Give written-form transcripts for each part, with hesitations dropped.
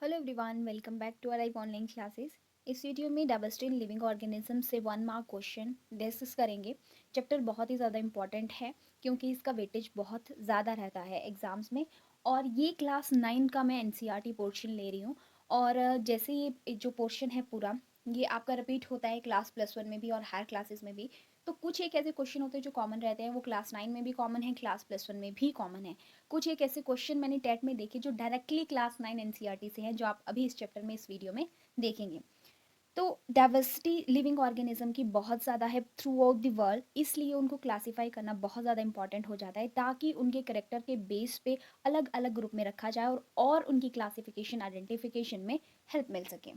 Hello everyone, welcome back to our live online classes. इस video में diversity in living organism से 1 mark question discuss करेंगे। Chapter बहुत ही ज़्यादा इंपॉर्टेंट है क्योंकि इसका वेटेज बहुत ज़्यादा रहता है एग्जाम्स में। और ये क्लास 9 का मैं एनसीईआरटी पोर्शन ले रही हूँ। और जैसे ये जो पोर्शन है पूरा, ये आपका रिपीट होता है क्लास +1 में भी और हायर क्लासेस में भी। तो कुछ एक ऐसे क्वेश्चन होते हैं जो कॉमन रहते हैं, वो क्लास 9 में भी कॉमन है, क्लास +1 में भी कॉमन है। कुछ एक ऐसे क्वेश्चन मैंने टेट में देखे जो डायरेक्टली क्लास 9 एनसीईआरटी से हैं, जो आप अभी इस चैप्टर में इस वीडियो में देखेंगे। तो डाइवर्सिटी लिविंग ऑर्गेनिज्म की बहुत ज़्यादा है थ्रू आउट द वर्ल्ड, इसलिए उनको क्लासीफाई करना बहुत ज़्यादा इंपॉर्टेंट हो जाता है ताकि उनके करेक्टर के बेस पे अलग अलग ग्रुप में रखा जाए और उनकी क्लासिफिकेशन आइडेंटिफिकेशन में हेल्प मिल सके।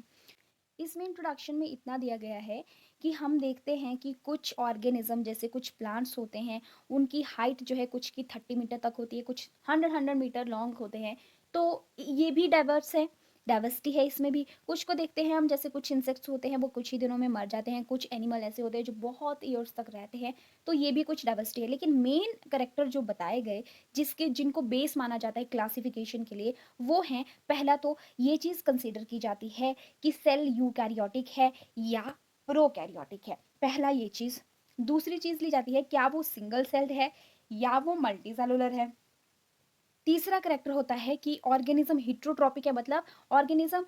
इसमें इंट्रोडक्शन में इतना दिया गया है कि हम देखते हैं कि कुछ ऑर्गेनिज्म जैसे कुछ प्लांट्स होते हैं, उनकी हाइट जो है कुछ की 30 मीटर तक होती है, कुछ 100 मीटर लॉन्ग होते हैं। तो ये भी डाइवर्स है, डाइवर्सिटी है इसमें भी। कुछ को देखते हैं हम, जैसे कुछ इंसेक्ट्स होते हैं वो कुछ ही दिनों में मर जाते हैं, कुछ एनिमल ऐसे होते हैं जो बहुत ईयर्स तक रहते हैं। तो ये भी कुछ डाइवर्सिटी है, लेकिन मेन करेक्टर जो बताए गए जिनको बेस माना जाता है क्लासिफिकेशन के लिए, वो हैं, पहला तो ये चीज़ कंसिडर की जाती है कि सेल यूकैरियोटिक है या प्रोकैरियोटिक है, पहला ये चीज़। दूसरी चीज़ ली जाती है क्या वो सिंगल सेल्ड है या वो मल्टी सेलुलर है। तीसरा करेक्टर होता है कि ऑर्गेनिज्म हिट्रोट्रॉपिक है, मतलब organism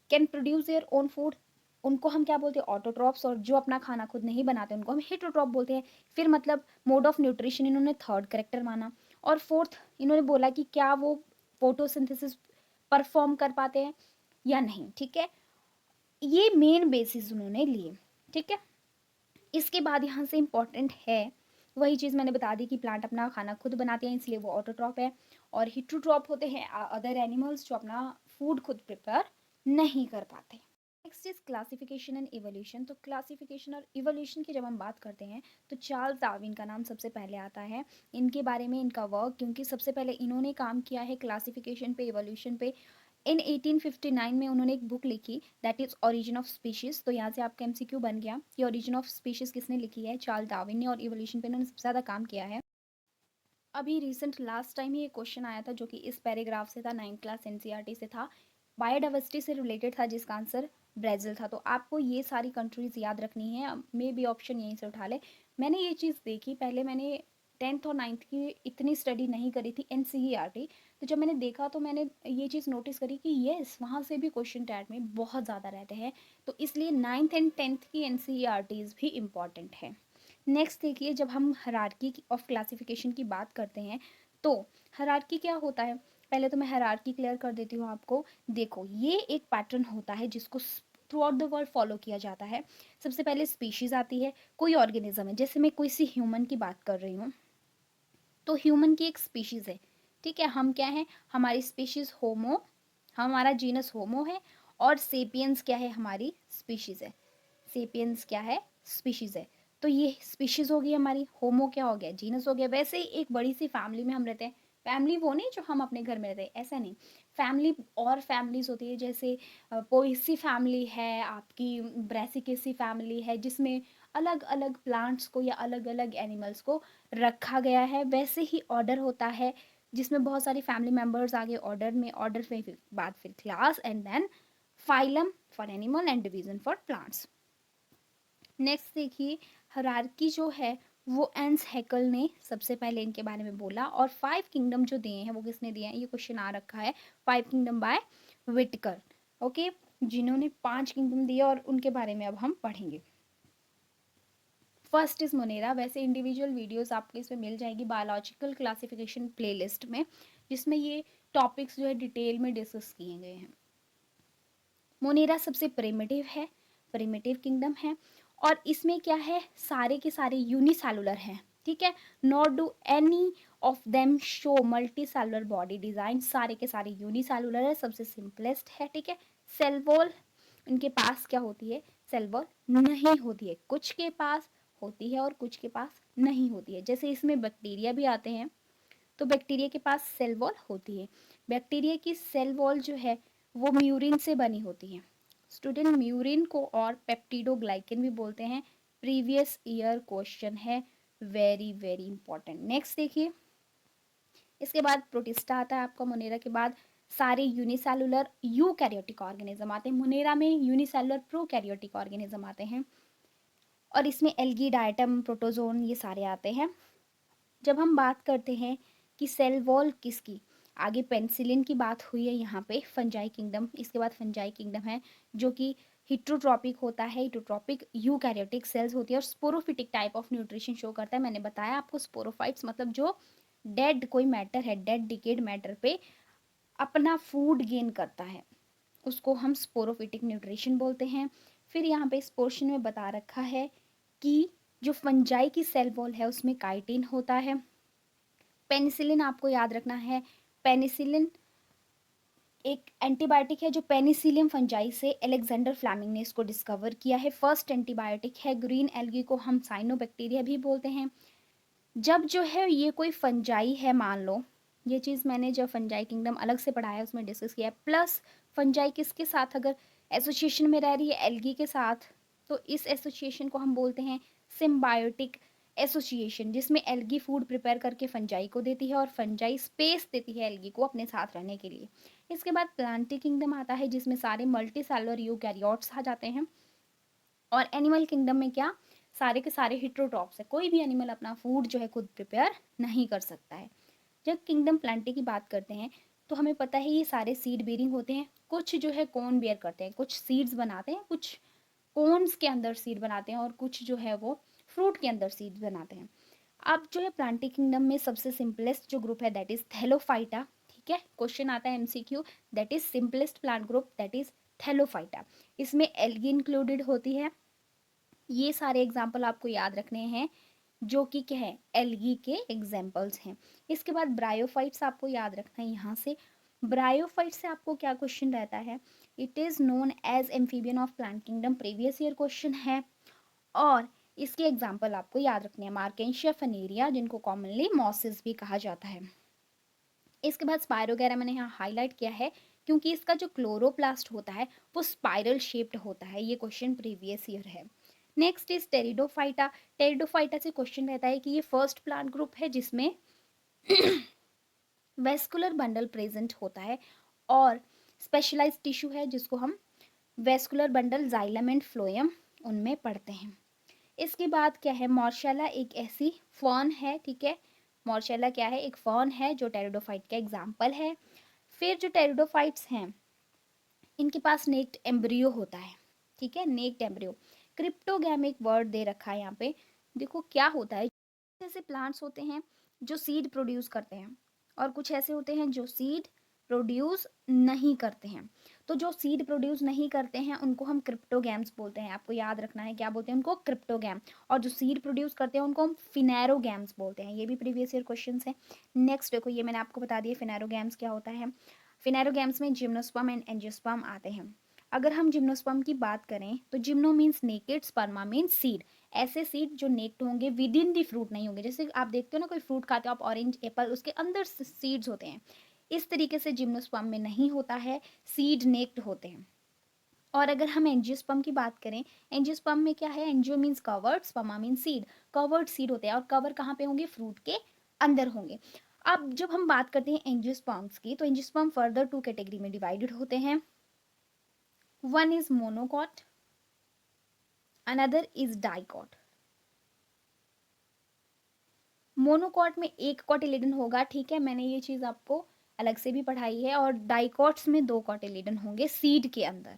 can produce their own food. उनको हम क्या बोलते हैं, ऑटोट्रॉप्स। और जो अपना खाना खुद नहीं बनाते उनको हम हिट्रोट्रॉप बोलते हैं। फिर मतलब मोड ऑफ न्यूट्रिशन इन्होंने थर्ड करेक्टर माना। और फोर्थ इन्होंने बोला कि क्या वो फोटोसिंथेसिस परफॉर्म कर पाते हैं या नहीं। ठीक है, ये मेन बेसिस उन्होंने लिए। ठीक है, इसके बाद यहाँ से इम्पॉर्टेंट है वही चीज़ मैंने बता दी कि प्लांट अपना खाना खुद बनाते हैं, इसलिए वो ऑटोट्रॉप है। और हिट्रोट्रॉप होते हैं अदर एनिमल्स जो अपना फूड खुद प्रिपेयर नहीं कर पाते। Next is classification and evolution. तो क्लासिफिकेशन और इवोल्यूशन की जब हम बात करते हैं तो चार्ल्स डार्विन का नाम सबसे पहले आता है। इनके बारे में इनका वर्क, क्योंकि सबसे पहले इन्होंने काम किया है क्लासिफिकेशन पे, इवोल्यूशन पे। इन 1859 में उन्होंने एक बुक लिखी, that is origin of species. तो यहाँ से आपका एमसीक्यू बन गया कि ओरिजिन ऑफ स्पीशीज किसने लिखी है, चार्ल्स डार्विन ने। और इवोल्यूशन पे इन्होंने सबसे ज़्यादा काम किया है। अभी रिसेंट लास्ट टाइम ही एक क्वेश्चन आया था जो कि इस पैराग्राफ से था, 9th क्लास एनसीईआरटी से था, बायोडाइवर्सिटी से रिलेटेड था, जिसका आंसर ब्राज़ील था। तो आपको ये सारी कंट्रीज याद रखनी है, मे बी ऑप्शन यहीं से उठा ले। मैंने ये चीज़ देखी, पहले मैंने 10th और 9th की इतनी स्टडी नहीं करी थी एनसीईआरटी। तो जब मैंने देखा तो मैंने ये चीज़ नोटिस करी कि येस, वहाँ से भी क्वेश्चन टैग में बहुत ज़्यादा रहते हैं। तो इसलिए 9th एंड 10th की एनसीईआरटीज़ भी इम्पॉर्टेंट है। नेक्स्ट देखिए, जब हम हायरार्की ऑफ क्लासिफिकेशन की बात करते हैं तो हायरार्की क्या होता है, पहले तो मैं हायरार्की क्लियर कर देती हूँ आपको। देखो, ये एक पैटर्न होता है जिसको through out the world follow किया जाता है। सबसे पहले स्पीशीज आती है, कोई ऑर्गेनिज्म है, जैसे मैं कोई सी ह्यूमन की बात कर रही हूँ, तो ह्यूमन की एक स्पीशीज है। ठीक है, हम क्या है, हमारी स्पीशीज होमो, हमारा जीनस होमो है। और सेपियंस क्या है, हमारी स्पीशीज है। सेपियंस क्या है, स्पीशीज है। तो ये स्पीशीज होगी हमारी, होमो क्या हो गया, जीनस हो गया। वैसे ही एक बड़ी सी फैमिली में हम रहते हैं। फैमिली वो नहीं जो हम अपने घर में रहते हैं, ऐसा नहीं। फैमिली और फैमिलीज होती है, जैसे पोएसी फैमिली है आपकी, ब्रैसिकेसी फैमिली है, जिसमें अलग अलग प्लांट्स को या अलग अलग एनिमल्स को रखा गया है। वैसे ही ऑर्डर होता है जिसमें बहुत सारी फैमिली मेम्बर्स आगे ऑर्डर में, ऑर्डर में फिर बाद फिर class and then phylum for animal and division for plants. Next देखिए, हायरार्की जो है वो एंस हैकल ने सबसे पहले इनके बारे में बोला। और 5 किंगडम जो दिए हैं वो किसने दिए हैं, ये क्वेश्चन आ रखा है, 5 किंगडम बाय विटकर। ओके, जिन्होंने 5 किंगडम दिए और उनके बारे में अब हम पढ़ेंगे। First is Monera. वैसे इंडिविजुअल वीडियोस आपको इसमें मिल जाएगी बायोलॉजिकल क्लासिफिकेशन प्लेलिस्ट में, जिसमें ये टॉपिक्स जो है डिटेल में डिस्कस किए गए हैं। मोनेरा सबसे प्रिमिटिव है, प्रिमिटिव किंगडम है। और इसमें क्या है, सारे के सारे यूनिसेलुलर हैं। ठीक है, not do any of them show multi cellular body design. सारे के सारे यूनिसेलुलर है, सबसे सिंपलेस्ट है। ठीक है, सेल वॉल इनके पास क्या होती है, सेल वॉल नहीं होती है। कुछ के पास होती है और कुछ के पास नहीं होती है। जैसे इसमें बैक्टीरिया भी आते हैं, तो बैक्टीरिया के पास सेल वॉल होती है। बैक्टीरिया की सेल वॉल जो है वो म्यूरिन से बनी होती है। स्टूडेंट, म्यूरिन को और पेप्टिडोग्लाइकन भी बोलते हैं। प्रीवियस ईयर क्वेश्चन है, वेरी वेरी इंपॉर्टेंट। नेक्स्ट देखिए, इसके बाद प्रोटिस्टा आता है आपका मोनेरा के बाद। सारे यूनिसेलुलर यूकैरियोटिक ऑर्गेनिज्म आते हैं। मोनेरा में यूनिसेलुलर प्रोकैरियोटिक ऑर्गेनिज्म आते हैं और इसमें एल्गी, डायटम, प्रोटोजोन ये सारे आते हैं। जब हम बात करते हैं कि सेल वॉल किसकी, आगे पेनिसिलिन की बात हुई है यहाँ पे, फंजाई किंगडम, इसके बाद फंजाई किंगडम है जो कि हिट्रोट्रॉपिक होता है, हिट्रोट्रॉपिक यूकैरियोटिक सेल्स होती है और sporophytic type of nutrition show करता है। मैंने बताया आपको स्पोरोफाइट्स मतलब जो डेड कोई मैटर है, डेड डिकेड मैटर पे अपना फूड गेन करता है, उसको हम स्पोरोफिटिक न्यूट्रिशन बोलते हैं। फिर यहाँ पे इस पोर्शन में बता रखा है कि जो फंजाई की सेल वॉल है उसमें काइटिन होता है। पेनिसिलिन आपको याद रखना है, पेनिसिलिन एक एंटीबायोटिक है जो पेनिसिलियम फंजाई से एलेक्जेंडर फ्लेमिंग ने इसको डिस्कवर किया है। फर्स्ट एंटीबायोटिक है। ग्रीन एल्गी को हम साइनोबैक्टीरिया भी बोलते हैं। जब जो है ये कोई फंजाई है, मान लो ये चीज़ मैंने जब फंजाई किंगडम अलग से पढ़ाया उसमें डिस्कस किया है, प्लस फंजाई किसके साथ अगर एसोसिएशन में रह रही है, एल्गी के साथ, तो इस एसोसिएशन को हम बोलते हैं सिम्बायोटिक एसोसिएशन, जिसमें एल्गी फूड प्रिपेयर करके फंजाई को देती है और फंजाई स्पेस देती है एल्गी को अपने साथ रहने के लिए। इसके बाद प्लांटी किंगडम आता है जिसमें सारे मल्टी सेलुलर यूकैरियोट्स आ जाते हैं। और एनिमल किंगडम में क्या, सारे के सारे हिट्रोट्रॉप्स है, कोई भी एनिमल अपना फूड जो है खुद प्रिपेयर नहीं कर सकता है। जब किंगडम प्लांटी की बात करते हैं तो हमें पता है ये सारे सीड बेरिंग होते हैं, कुछ जो है कौन बेयर करते हैं, कुछ सीड्स बनाते हैं, कुछ कोन्स के अंदर सीड बनाते हैं और कुछ जो है वो फ्रूट के अंदर सीड बनाते हैं। अब जो है प्लांटी किंगडम में सबसे सिंपलेस्ट जो ग्रुप है दैट इज थैलोफाइटा। ठीक है, क्वेश्चन आता है MCQ, that is simplest plant group that is Thallophyta. इसमें एल्गी इंक्लूडेड होती है। ये सारे एग्जाम्पल आपको याद रखने हैं जो कि क्या है, एल्गी के एग्जाम्पल्स हैं। इसके बाद ब्रायोफाइट्स आपको याद रखना है। यहाँ से ब्रायोफाइट से आपको क्या क्वेश्चन रहता है, it is known as amphibian of plant kingdom, previous year question है। और इसके एग्जाम्पल आपको याद रखने हैं, मार्केंशिया फनेरिया जिनको कॉमनली मॉसिस भी कहा जाता है। इसके बाद स्पायरोगैरा मैंने यहाँ हाईलाइट किया है क्योंकि इसका जो क्लोरोप्लास्ट होता है वो स्पाइरल शेप्ड होता है। ये क्वेश्चन प्रीवियस ईयर है। Next is pteridophyta. टेरिडोफाइटा से क्वेश्चन रहता है कि ये फर्स्ट प्लांट ग्रुप है जिसमें वेस्कुलर बंडल प्रेजेंट होता है और स्पेशलाइज्ड टिश्यू है जिसको हम vascular bundle, xylem and phloem उनमें पढ़ते हैं। इसके बाद क्या है, मॉर्शेला एक ऐसी फर्न है, ठीक है, मॉर्शेला क्या है, एक फर्न है जो टेरिडोफाइट का एग्जाम्पल है। फिर जो टेरिडोफाइट्स हैं इनके पास नेक्ड एम्ब्रियो होता है, ठीक है, नेक्ड एम्ब्रियो। क्रिप्टोगैम एक वर्ड दे रखा है यहाँ पे, देखो क्या होता है, ऐसे प्लांट्स होते हैं जो सीड प्रोड्यूस करते हैं और कुछ ऐसे होते हैं जो सीड प्रोड्यूस नहीं करते हैं। तो जो सीड प्रोड्यूस नहीं करते हैं उनको हम क्रिप्टोगैम्स बोलते हैं, आपको याद रखना है क्या बोलते हैं उनको, क्रिप्टोगैम। और जो सीड प्रोड्यूस करते हैं उनको हम फिनेरोगैम्स बोलते हैं। ये भी प्रीवियस ईयर क्वेश्चन है। नेक्स्ट देखो, ये मैंने आपको बता दिया फिनेरोगैम्स क्या होता है। फिनेरोगैम्स में जिम्नोस्पर्म एंड एंजियोस्पर्म आते हैं। अगर हम जिम्नोस्पर्म की बात करें तो gymno means naked, स्पर्मा means seed. ऐसे सीड जो नेक्ड होंगे, विद इन दी फ्रूट नहीं होंगे। जैसे आप देखते हो ना कोई फ्रूट खाते हो आप, ऑरेंज एप्पल, उसके अंदर सीड्स होते हैं, इस तरीके से जिम्नोस्पर्म में नहीं होता है, सीड नेक्ड होते हैं। और अगर हम एंजियोस्पर्म की बात करें, एंजियोस्पर्म में क्या है, एंजियो मीन्स कवर्ड, स्पर्मा मीन्स सीड, कवर्ड सीड होते हैं और कवर कहाँ पे होंगे, फ्रूट के अंदर होंगे। अब जब हम बात करते हैं एंजियोस्पर्म्स की, तो एंजियोस्पर्म फर्दर टू कैटेगरी में डिवाइडेड होते हैं। One is monocot, another is dicot. Monocot में एक कॉटिलेडन होगा, ठीक है, मैंने ये चीज आपको अलग से भी पढ़ाई है। और डाइकॉट्स में दो कॉटिलेडन होंगे सीड के अंदर।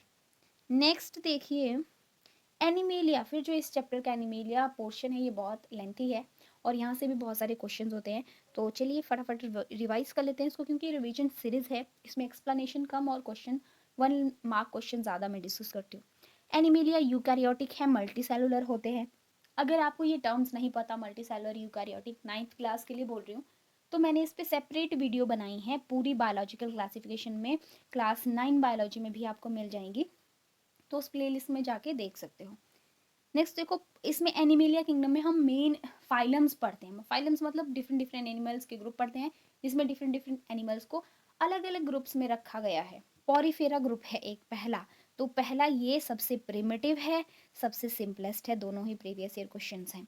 नेक्स्ट देखिए एनिमेलिया। फिर जो इस चैप्टर का एनिमेलिया पोर्शन है ये बहुत लेंथी है और यहाँ से भी बहुत सारे क्वेश्चंस होते हैं, तो चलिए फटाफट रिवाइज कर लेते हैं इसको, क्योंकि रिवीजन सीरीज है, इसमें एक्सप्लेनेशन कम और क्वेश्चन 1 मार्क क्वेश्चन ज़्यादा मैं डिस्कस करती हूँ। एनिमेलिया यूकैरियोटिक है, मल्टी सेलुलर होते हैं। अगर आपको ये टर्म्स नहीं पता, multi cellular, eukaryotic, 9th class के लिए बोल रही हूँ, तो मैंने इस पर सेपरेट वीडियो बनाई है पूरी बायोलॉजिकल क्लासिफिकेशन में, क्लास 9 बायोलॉजी में भी आपको मिल जाएंगी, तो उस प्लेलिस्ट में जाके देख सकते हो। नेक्स्ट देखो, इसमें एनिमेलिया किंगडम में हम मेन फाइलम्स पढ़ते हैं। फाइलम्स मतलब डिफरेंट डिफरेंट एनिमल्स के ग्रुप पढ़ते हैं, जिसमें डिफरेंट डिफरेंट एनिमल्स को अलग अलग ग्रुप्स में रखा गया है। पॉरीफेरा ग्रुप है एक पहला, तो पहला ये सबसे प्रिमिटिव है, सबसे सिंपलेस्ट है, दोनों ही प्रीवियस ईयर क्वेश्चन हैं।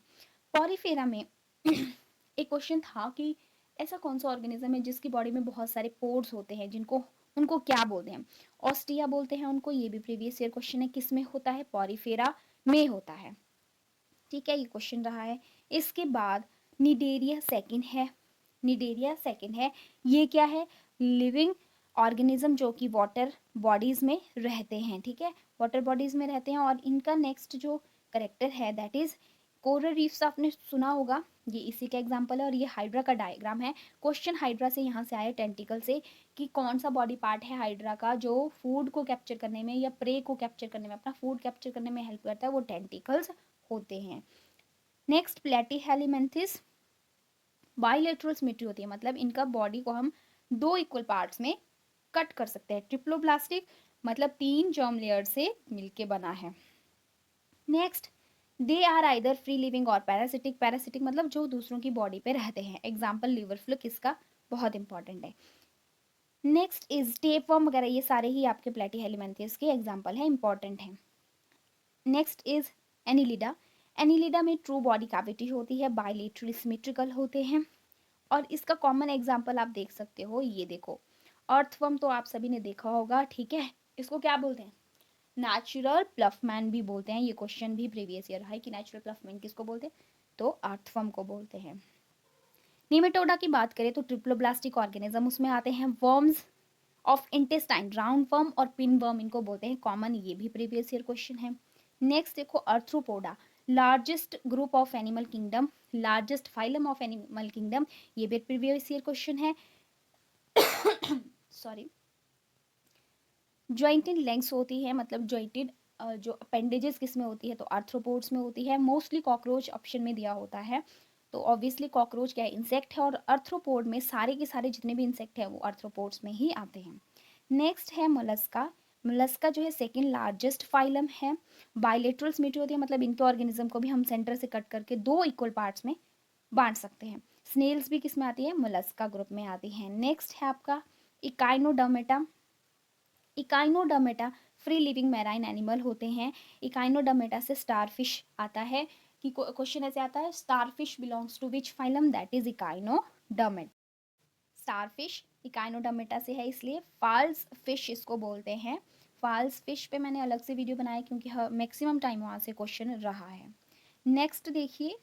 पॉरीफेरा में एक क्वेश्चन था कि ऐसा कौन सा ऑर्गेनिज्म है जिसकी बॉडी में बहुत सारे पोर्स होते हैं, जिनको उनको क्या बोलते हैं? ऑस्टिया बोलते हैं उनको। ये भी प्रीवियस ईयर क्वेश्चन है, किस में होता है? पॉरीफेरा में होता है। ठीक है, ये क्वेश्चन रहा है। इसके बाद निडेरिया सेकंड है। निडेरिया सेकंड है, ये क्या है? लिविंग ऑर्गेनिज्म जो कि वाटर बॉडीज में रहते हैं। ठीक है, वाटर बॉडीज में रहते हैं। और इनका नेक्स्ट जो करेक्टर है दैट इज कोरल रीफ्स, आपने सुना होगा, ये इसी का एग्जांपल है। और ये हाइड्रा का डायग्राम है। क्वेश्चन हाइड्रा से यहाँ से आया, टेंटिकल से, कि कौन सा बॉडी पार्ट है हाइड्रा का जो फूड को कैप्चर करने में या प्रे को कैप्चर करने में, अपना फूड कैप्चर करने में हेल्प करता है, वो टेंटिकल्स होते हैं। नेक्स्ट प्लेटीहेलिमेंथिस बाइलेटरल सिमेट्री होती है, मतलब इनका बॉडी को हम दो इक्वल पार्ट्स में कट कर सकते हैं। ट्रिप्लोब्लास्टिक मतलब 3 जर्म लेयर से मिलके बना है। Next, they are either free living और पैरासिटिक। पैरासिटिक मतलब जो दूसरों की बॉडी पे रहते हैं। एग्जाम्पल लिवर फ्लू इसका बहुत इंपॉर्टेंट है। नेक्स्ट इज टेपवर्म वगैरह, ये सारे ही आपके प्लेटीहेलिमेंथिस के एग्जाम्पल है, इंपॉर्टेंट है। Next is Annelida. एनिलिडा में ट्रू बॉडी कैविटी होती है, बाइलेटरली सिमेट्रिकल होते हैं। और इसका कॉमन एग्जाम्पल आप देख सकते हो, ये देखो, अर्थवर्म तो आप सभी ने देखा होगा। ठीक है, इसको क्या बोलते हैं? नेचुरल प्लफमैन भी बोलते हैं। ये क्वेश्चन भी प्रीवियस ईयर है कि नेचुरल प्लफमैन किसको बोलते हैं? तो अर्थवर्म को बोलते हैं। निमेटोडा की बात करें तो ट्रिप्लोब्लास्टिक ऑर्गेनिज्म उसमें आते हैं। Worms of intestine, round worm और पिन वर्म इनको बोलते हैं, कॉमन, ये भी प्रीवियस ईयर क्वेश्चन है। नेक्स्ट देखो, Arthropoda, largest group of animal kingdom, largest phylum of animal kingdom, ये भी प्रीवियस ईयर क्वेश्चन है। सॉरी। ज्वाइंटेड लेग्स होती है, मतलब ज्वाइंटेड जो अपेंडेजेस किस में होती है? तो आर्थ्रोपोड्स में होती है। मोस्टली कॉकरोच ऑप्शन में दिया होता है, तो ऑब्वियसली कॉकरोच क्या है? इंसेक्ट है। और अर्थ्रोपोड में सारे के सारे जितने भी इंसेक्ट है वो अर्थ्रोपोड्स में ही आते हैं। नेक्स्ट है मोलस्का। मोलस्का जो है सेकेंड लार्जेस्ट फाइलम है। बाइलेटरल सिमेट्री होती है, मतलब इनके ऑर्गेनिज्म को भी हम सेंटर से कट करके दो इक्वल पार्ट्स में बांट सकते हैं। स्नेल्स भी किस में आती है? मोलस्का ग्रुप में आती है। नेक्स्ट है आपका Echinodermata. Echinodermata free living marine animal होते हैं। इकाइनोडर्मेटा से स्टारफिश आता है, कि क्वेश्चन ऐसे आता है, starfish belongs to which phylum? That is echinodermata. Starfish echinodermata से है, इसलिए फाल्स फिश इसको बोलते हैं। फाल्स फिश पे मैंने अलग से वीडियो बनाया क्योंकि मैक्सिमम टाइम वहाँ से क्वेश्चन रहा है। नेक्स्ट देखिए,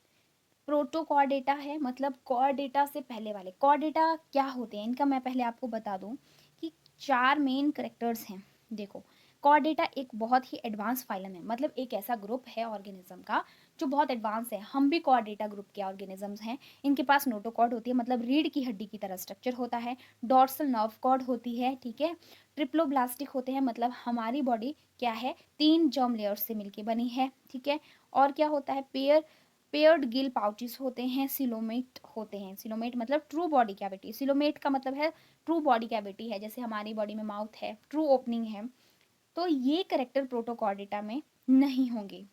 प्रोटोकॉर्डेटा है, मतलब कॉर्डेटा से पहले वाले। कॉर्डेटा क्या होते हैं? इनका मैं पहले आपको बता दूं कि 4 मेन करेक्टर्स हैं। देखो, कॉर्डेटा एक बहुत ही एडवांस फाइलम है, मतलब एक ऐसा ग्रुप है ऑर्गेनिज्म का जो बहुत एडवांस है। हम भी कॉर्डेटा ग्रुप के ऑर्गेनिजम्स हैं। इनके पास नोटोकॉर्ड होती है, मतलब रीढ़ की हड्डी की तरह स्ट्रक्चर होता है। डॉर्सल नर्व कॉर्ड होती है। ठीक है, ट्रिप्लोब्लास्टिक होते हैं, मतलब हमारी बॉडी क्या है? 3 जर्म लेयर्स से मिलकर बनी है। ठीक है, और क्या होता है? पेयर्ड गिल पाउचेस होते हैं। सिलोमेट होते हैं। सिलोमेट मतलब ट्रू बॉडी कैविटी। सिलोमेट का मतलब है ट्रू बॉडी कैविटी है, जैसे हमारी बॉडी में माउथ है, ट्रू ओपनिंग है। तो ये करेक्टर प्रोटोकॉर्डेटा में नहीं होंगे।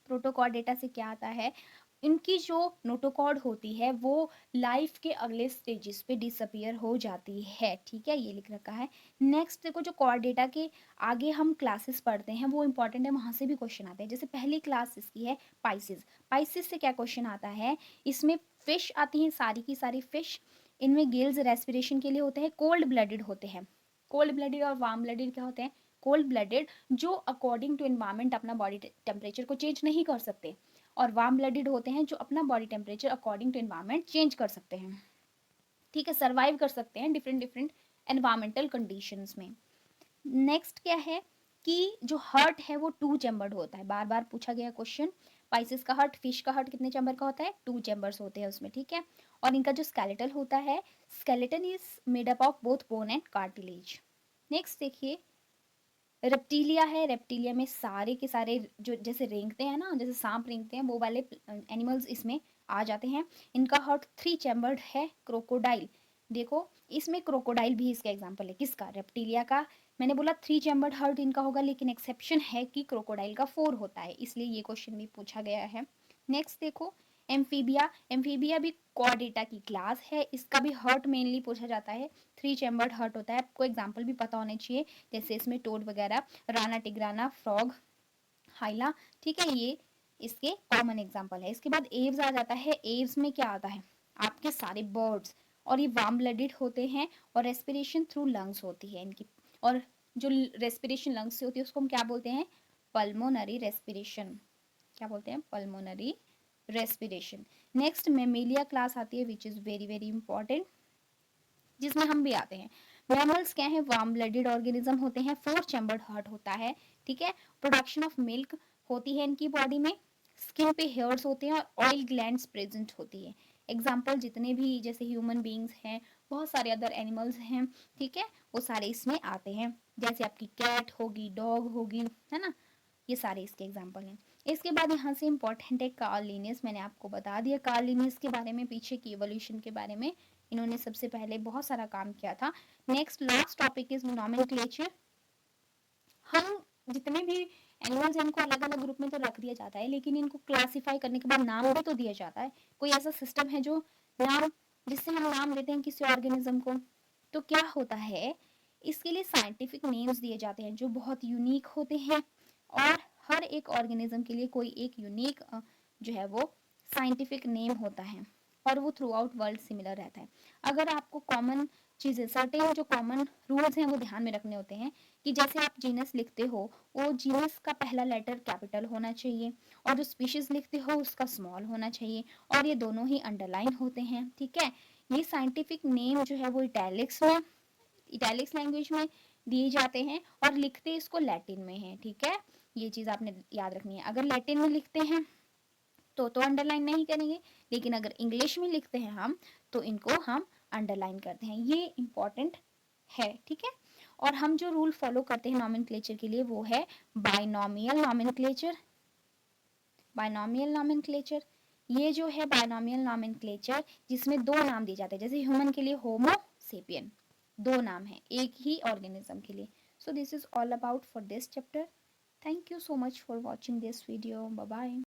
प्रोटोकॉर्डेटा से क्या आता है? इनकी जो नोटोकॉर्ड होती है वो लाइफ के अगले स्टेजेस पे डिसअपियर हो जाती है। ठीक है, ये लिख रखा है। नेक्स्ट देखो, जो कॉर्डेटा के आगे हम क्लासेस पढ़ते हैं वो इंपॉर्टेंट है, वहाँ से भी क्वेश्चन आते हैं। जैसे पहली क्लास इसकी है पाइसिस। पाइसिस से क्या क्वेश्चन आता है? इसमें फिश आती हैं, सारी की सारी फिश। इनमें गिल्स रेस्पिरेशन के लिए होते हैं। कोल्ड ब्लडेड होते हैं। कोल्ड ब्लडेड और वार्म ब्लडेड क्या होते हैं? कोल्ड ब्लडेड जो अकॉर्डिंग टू एनवायरमेंट अपना बॉडी टेम्परेचर को चेंज नहीं कर सकते, और वार्म ब्लडेड होते हैं जो अपना body temperature according to environment change कर सकते हैं। ठीक है, सर्वाइव कर सकते हैं डिफरेंट डिफरेंट एनवायरमेंटल कंडीशंस में। नेक्स्ट क्या है कि जो हार्ट है वो 2 चैम्बर्ड होता है, बार बार पूछा गया क्वेश्चन। पाइसिस का हार्ट, फिश का हार्ट कितने चैम्बर का होता है? 2 चैम्बर्स होते हैं उसमें। ठीक है, और इनका जो स्केलेटल होता है, skeleton is made up of both bone and cartilage. Next देखिए, रेप्टिलिया है। रेप्टिलिया में सारे के सारे जो जैसे रेंगते हैं ना, जैसे सांप रेंगते हैं, वो वाले एनिमल्स इसमें आ जाते हैं। इनका हार्ट 3 चैम्बर्ड है। क्रोकोडाइल, देखो इसमें क्रोकोडाइल भी इसका एग्जाम्पल है। किसका? रेप्टिलिया का। मैंने बोला 3 चैम्बर्ड हार्ट इनका होगा, लेकिन एक्सेप्शन है कि क्रोकोडाइल का 4 होता है, इसलिए ये क्वेश्चन भी पूछा गया है। नेक्स्ट देखो, एम्फीबिया। एम्फीबिया भी कॉर्डेटा की क्लास है, इसका भी हार्ट मेनली पूछा जाता है। 3 चैम्बर्ड हार्ट होता है, आपको एग्जाम्पल भी पता होने चाहिए, जैसे इसमें टोड वगैरह, राना टिग्राना, फ्रॉग, हाइला। ठीक है, ये इसके कॉमन एग्जाम्पल है। इसके बाद एव्स आ जाता है। एव्स में क्या आता है? आपके सारे बर्ड्स, और ये वार्म ब्लडेड होते हैं और रेस्पिरेशन थ्रू लंग्स होती है इनकी। और जो रेस्पिरेशन लंग्स से होती है उसको हम क्या बोलते हैं? Pulmonary respiration. क्या बोलते हैं? Pulmonary respiration. Next Mammalia class आती है which is very very important, जिसमें हम भी आते हैं। मैमल्स क्या है? वार्म ब्लडेड ऑर्गेनिज्म होते हैं। 4 चैम्बर्ड हार्ट होता है, ठीक है। प्रोडक्शन ऑफ मिल्क होती है इनकी बॉडी में। स्किन पे हेयर्स होते हैं और ऑयल ग्लैंड्स प्रेजेंट होती है। एग्जाम्पल जितने भी जैसे ह्यूमन बींग्स हैं, बहुत सारे अदर एनिमल्स हैं, ठीक है, वो सारे इसमें आते हैं। जैसे आपकी कैट होगी, डॉग होगी, है ना, ये सारे इसके एग्जाम्पल हैं। इसके बाद यहाँ से इंपॉर्टेंट है कार्ल लिनियस। मैंने आपको बता दिया कार्ल लिनियस के बारे में, पीछे की एवोल्यूशन के बारे में। इन्होंने सबसे पहले बहुत सारा काम किया था। Next last topic is nomenclature. हम जितने भी एनिमल्स हैं इनको अलग अलग ग्रुप में तो रख दिया जाता है, लेकिन इनको क्लासिफाई करने के बाद नाम भी तो दिया जाता है। कोई ऐसा सिस्टम है जो नाम, जिससे हम नाम देते हैं किसी ऑर्गेनिज्म को? तो क्या होता है, इसके लिए साइंटिफिक नेम्स दिए जाते हैं जो बहुत यूनिक होते हैं। और हर एक ऑर्गेनिज्म के लिए कोई एक यूनिक जो है वो साइंटिफिक नेम होता है, और वो थ्रू आउट वर्ल्ड सिमिलर रहता है। अगर आपको कॉमन चीज़ें, सर्टेन जो कॉमन रूल्स हैं वो ध्यान में रखने होते हैं, कि जैसे आप जीनस लिखते हो, वो जीनस का पहला लेटर कैपिटल होना चाहिए, और जो स्पीशीज लिखते हो उसका स्मॉल होना चाहिए, और ये दोनों ही अंडरलाइन होते हैं, ठीक है। ये साइंटिफिक नेम जो है वो इटैलिक्स में, इटैलिक्स लैंग्वेज में दिए जाते हैं, और लिखते इसको लैटिन में है, ठीक है। ये चीज़ आपने याद रखनी है। अगर लैटिन में लिखते हैं तो अंडरलाइन नहीं करेंगे, लेकिन अगर इंग्लिश में लिखते हैं हम, तो इनको हम अंडरलाइन करते हैं। ये इंपॉर्टेंट है, ठीक है। और हम जो रूल फॉलो करते हैं नॉमेनक्लेचर के लिए वो है बाइनोमियल नॉमेनक्लेचर। बाइनोमियल नॉमेनक्लेचर, ये जो है बाइनोमियल नॉमेनक्लेचर, जिसमें दो नाम दिए जाते हैं। जैसे ह्यूमन के लिए होमो सेपियन, दो नाम है एक ही ऑर्गेनिज्म के लिए। So this is all about for this chapter. Thank you so much for watching this video. Bye bye.